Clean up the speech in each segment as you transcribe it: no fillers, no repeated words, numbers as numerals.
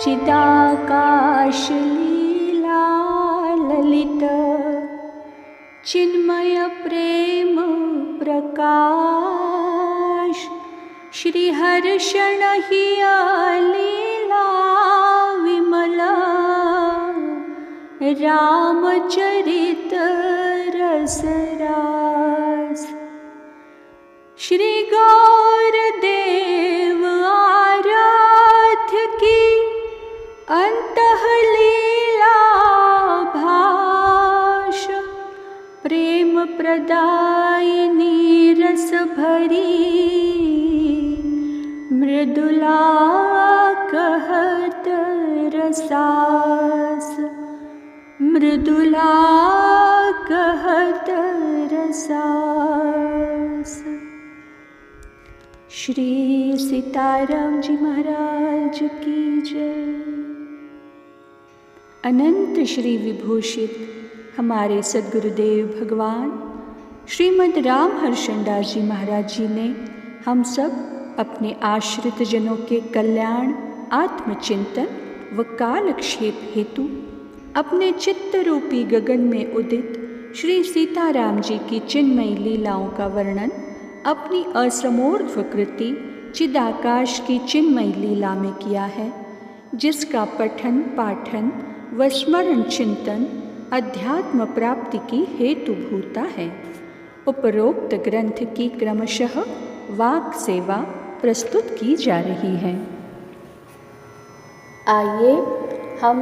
चिदाकाश लीला ललित चिन्मय प्रेम प्रकाश श्री हर्षण हिया लीला विमला रामचरित रसरास श्री गौरदेव आराध्य की अंतःलीला भाष प्रेम प्रदायिनी रस भरी मृदुला कहत रसास मृदुला कहत रसास। श्री सीताराम जी महाराज की जय। अनंत श्री विभूषित हमारे सद्गुरुदेव भगवान श्रीमद् राम हर्षणदास जी महाराज जी ने हम सब अपने आश्रित जनों के कल्याण, आत्मचिंतन व कालक्षेप हेतु अपने चित्त रूपी गगन में उदित श्री सीताराम जी की चिन्मयी लीलाओं का वर्णन अपनी असमोर्ध्व कृति चिदाकाश की चिन्मयी लीला में किया है, जिसका पठन पाठन व स्मरण चिंतन अध्यात्म प्राप्ति की हेतुभूता है। उपरोक्त ग्रंथ की क्रमशः वाक सेवा प्रस्तुत की जा रही है। आइए हम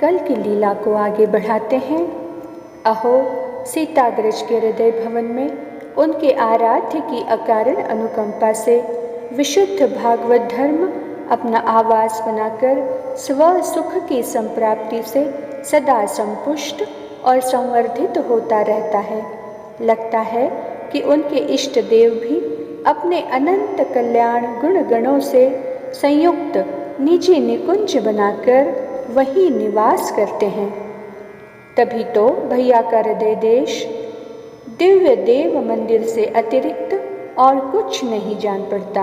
कल की लीला को आगे बढ़ाते हैं। अहो सीताग्रज के हृदय भवन में उनके आराध्य की अकारण अनुकंपा से विशुद्ध भागवत धर्म अपना आवास बनाकर स्व सुख की संप्राप्ति से सदा संपुष्ट और संवर्धित होता रहता है। लगता है कि उनके इष्ट देव भी अपने अनंत कल्याण गुण गणों से संयुक्त निजी निकुंज बनाकर वहीं निवास करते हैं। तभी तो भैया का हृदय देश दिव्य देव मंदिर से अतिरिक्त और कुछ नहीं जान पड़ता।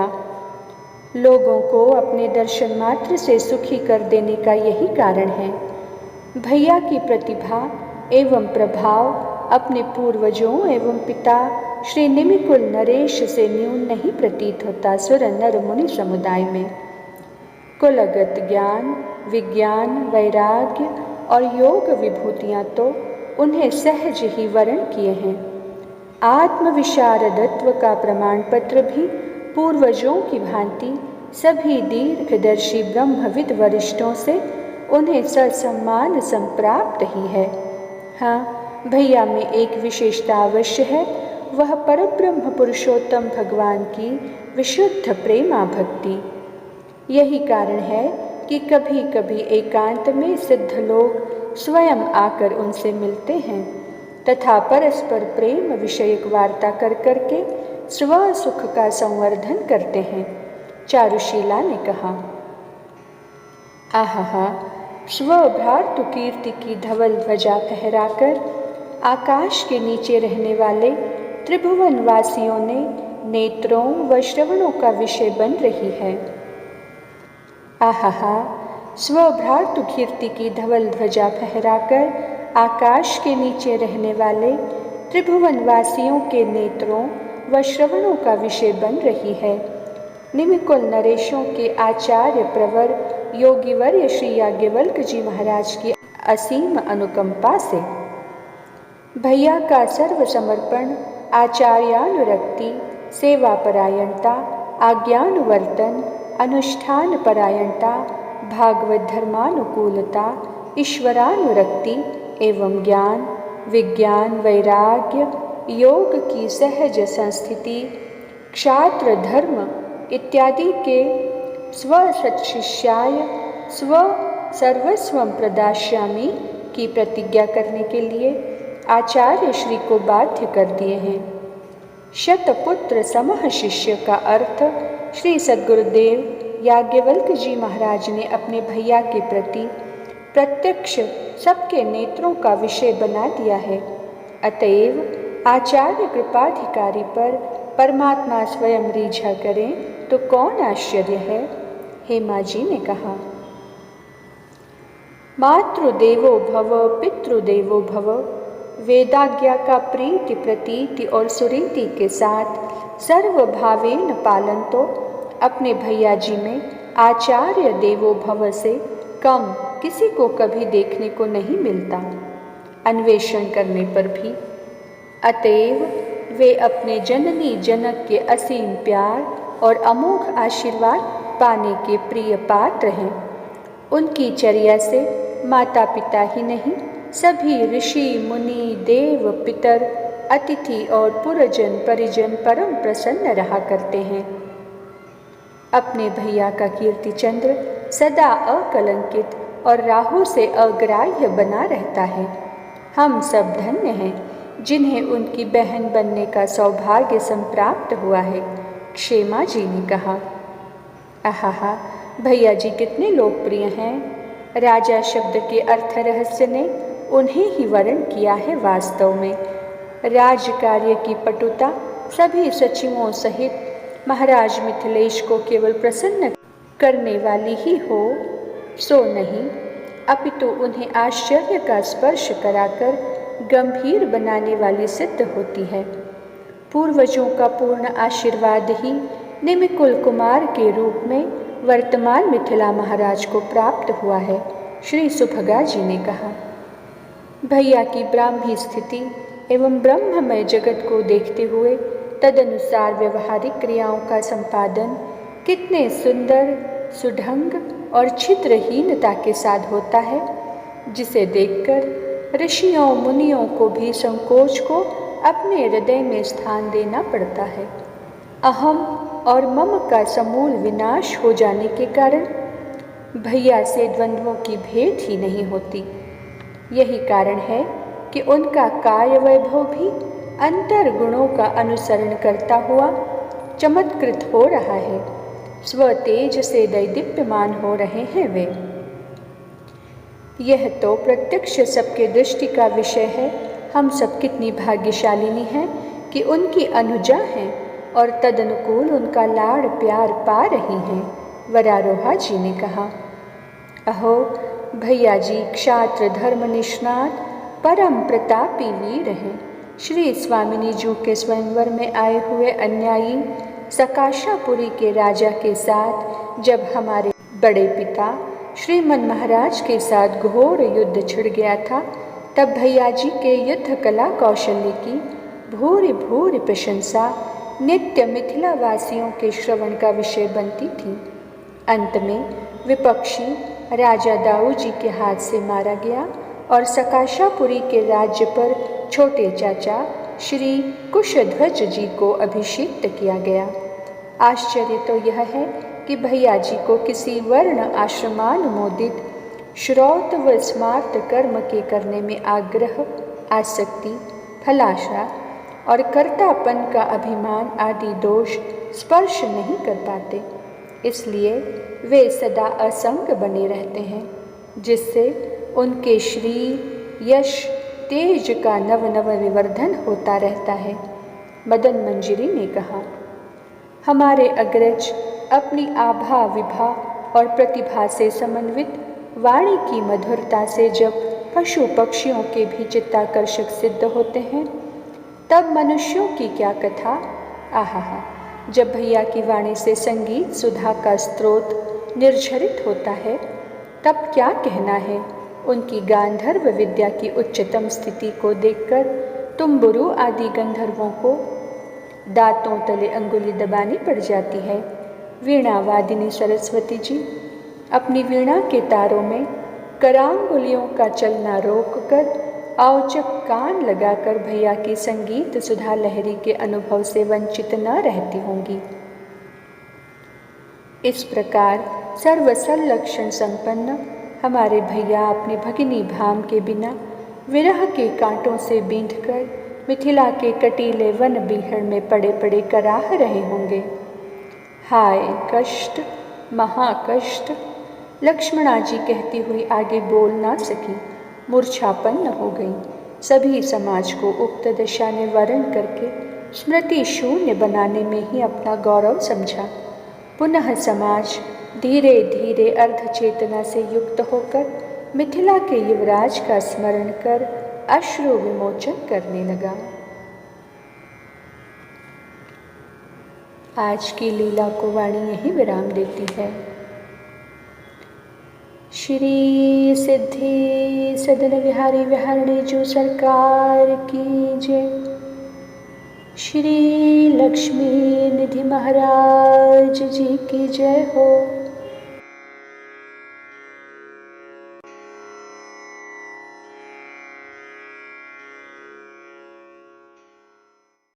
लोगों को अपने दर्शन मात्र से सुखी कर देने का यही कारण है। भैया की प्रतिभा एवं प्रभाव अपने पूर्वजों एवं पिता श्री निमिकुल नरेश से न्यून नहीं प्रतीत होता। सुर नर मुनि समुदाय में कुलगत ज्ञान, विज्ञान, वैराग्य और योग विभूतियाँ तो उन्हें सहज ही वर्ण किए हैं। आत्मविशारदत्व का प्रमाण पत्र भी पूर्वजों की भांति सभी दीर्घदर्शी ब्रह्मविद वरिष्ठों से उन्हें ससम्मान संप्राप्त ही है। हाँ, भैया में एक विशेषता अवश्य है, वह परब्रह्म पुरुषोत्तम भगवान की विशुद्ध प्रेमा भक्ति। यही कारण है कि कभी कभी एकांत में सिद्ध लोग स्वयं आकर उनसे मिलते हैं तथा परस्पर प्रेम विषयक वार्ता कर करके स्व सुख का संवर्धन करते हैं। चारुशीला ने कहा, आहा, स्वभ्रातु कीर्ति की धवल ध्वजा फहराकर आकाश के नीचे रहने वाले त्रिभुवन वासियों ने नेत्रों व श्रवणों का विषय बन रही है। आहा, स्वभ्रातु कीर्ति की धवल ध्वजा फहराकर आकाश के नीचे रहने वाले त्रिभुवन वासियों के नेत्रों व श्रवणों का विषय बन रही है। निमिकुल नरेशों के आचार्य प्रवर योगीवर्य श्री याज्ञवल्क्य जी महाराज की असीम अनुकंपा से भैया का सर्व समर्पण, आचार्यानुरक्ति, सेवा परायणता, आज्ञानुवर्तन, अनुष्ठान परायणता, भागवत धर्मानुकूलता, ईश्वरानुरक्ति एवं ज्ञान, विज्ञान, वैराग्य, योग की सहज संस्थिति, क्षात्र धर्म इत्यादि के स्वसत्शिष्याय स्व सर्वस्वं प्रदास्यामि की प्रतिज्ञा करने के लिए आचार्य श्री को बाध्य कर दिए हैं। शतपुत्र समह शिष्य का अर्थ श्री सद्गुरुदेव याज्ञवल्क्य जी महाराज ने अपने भैया के प्रति प्रत्यक्ष सबके नेत्रों का विषय बना दिया है। अतएव आचार्य कृपाधिकारी पर परमात्मा स्वयं रीझा करें तो कौन आश्चर्य है। हेमा जी ने कहा, मातृदेवो भव पितृदेवो भव वेदाज्ञा का प्रीति प्रतीति और सुरीति के साथ सर्वभावेन पालन तो अपने भैया जी में आचार्य देवो भव से कम किसी को कभी देखने को नहीं मिलता, अन्वेषण करने पर भी। अतएव वे अपने जननी जनक के असीम प्यार और अमोघ आशीर्वाद पाने के प्रिय पात्र हैं। उनकी चर्या से माता पिता ही नहीं, सभी ऋषि मुनि देव पितर अतिथि और पुरजन परिजन परम प्रसन्न रहा करते हैं। अपने भैया का कीर्ति चंद्र सदा अकलंकित और राहु से अग्राह्य बना रहता है। हम सब धन्य हैं जिन्हें उनकी बहन बनने का सौभाग्य संप्राप्त हुआ है, क्षेमा जी ने कहा। आहा, भैया जी कितने लोकप्रिय हैं। राजा शब्द के अर्थ रहस्य ने उन्हें ही वर्ण किया है। वास्तव में राज कार्य की पटुता सभी सचिवों सहित महाराज मिथिलेश को केवल प्रसन्न करने वाली ही हो सो नहीं, अपितु उन्हें आश्चर्य का स्पर्श कराकर गंभीर बनाने वाली सिद्ध होती है। पूर्वजों का पूर्ण आशीर्वाद ही निमिकुल कुमार के रूप में वर्तमान मिथिला महाराज को प्राप्त हुआ है, श्री सुभगा जी ने कहा। भैया की ब्राह्मी स्थिति एवं ब्रह्ममय जगत को देखते हुए तदनुसार व्यवहारिक क्रियाओं का संपादन कितने सुंदर सुढंग और छिद्रहीनता के साथ होता है, जिसे देखकर ऋषियों मुनियों को भी संकोच को अपने हृदय में स्थान देना पड़ता है। अहम और मम का समूल विनाश हो जाने के कारण भैया से द्वंद्वों की भेंट ही नहीं होती। यही कारण है कि उनका काय वैभव भी अंतर गुणों का अनुसरण करता हुआ चमत्कृत हो रहा है। स्वतेज से दैदीप्यमान हो रहे हैं वे। यह तो प्रत्यक्ष सबके दृष्टि का विषय है। हम सब कितनी भाग्यशालिनी हैं कि उनकी अनुजा हैं और तदनुकूल उनका लाड़ प्यार पा रही हैं, वरारोहा जी ने कहा। अहो, भैया जी क्षात्र धर्म निष्णात परम प्रतापी वीर हैं। श्री स्वामिनी जी के स्वयंवर में आए हुए अन्यायी सकाशापुरी के राजा के साथ जब हमारे बड़े पिता श्रीमन महाराज के साथ घोर युद्ध छिड़ गया था, तब भैया जी के युद्ध कला कौशल्य की भूरि भूरि प्रशंसा नित्य मिथिला वासियों के श्रवण का विषय बनती थी। अंत में विपक्षी राजा दाऊ जी के हाथ से मारा गया और सकाशापुरी के राज्य पर छोटे चाचा श्री कुशध्वज जी को अभिषिक्त किया गया। आश्चर्य तो यह है कि भैया जी को किसी वर्ण आश्रमानुमोदित श्रौत व स्मार्त कर्म के करने में आग्रह, आसक्ति, फलाशा और कर्तापन का अभिमान आदि दोष स्पर्श नहीं कर पाते। इसलिए वे सदा असंग बने रहते हैं, जिससे उनके श्री यश तेज का नव नव विवर्धन होता रहता है। मदन मंजरी ने कहा, हमारे अग्रज अपनी आभा विभा और प्रतिभा से समन्वित वाणी की मधुरता से जब पशु पक्षियों के भी चित्ताकर्षक सिद्ध होते हैं, तब मनुष्यों की क्या कथा। आहा, जब भैया की वाणी से संगीत सुधा का स्रोत निर्झरित होता है, तब क्या कहना है। उनकी गांधर्व विद्या की उच्चतम स्थिति को देखकर तुम्बुरु आदि गंधर्वों को दांतों तले अंगुली दबानी पड़ जाती है। वीणा वादिनी सरस्वती जी अपनी वीणा के तारों में करांगुलियों का चलना रोककर औचक कान लगाकर भैया की संगीत सुधा लहरी के अनुभव से वंचित न रहती होंगी। इस प्रकार सर्वसल्लक्षण संपन्न हमारे भैया अपनी भगिनी भाम के बिना विरह के कांटों से बींधकर मिथिला के कटीले वन बीहड़ में पड़े पड़े कराह रहे होंगे। हाय कष्ट, महाकष्ट। लक्ष्मणा जी कहती हुई आगे बोल ना सकी, मूर्छापन्न हो गई। सभी समाज को उक्त दशा ने वर्ण करके स्मृति शून्य बनाने में ही अपना गौरव समझा। पुनः समाज धीरे धीरे अर्धचेतना से युक्त होकर मिथिला के युवराज का स्मरण कर अश्रु विमोचन करने लगा। आज की लीला को वाणी यहीं विराम देती है। श्री सिद्धि सदन विहारी विहारिणी जो सरकार की जय। श्री लक्ष्मी निधि महाराज जी की जय हो।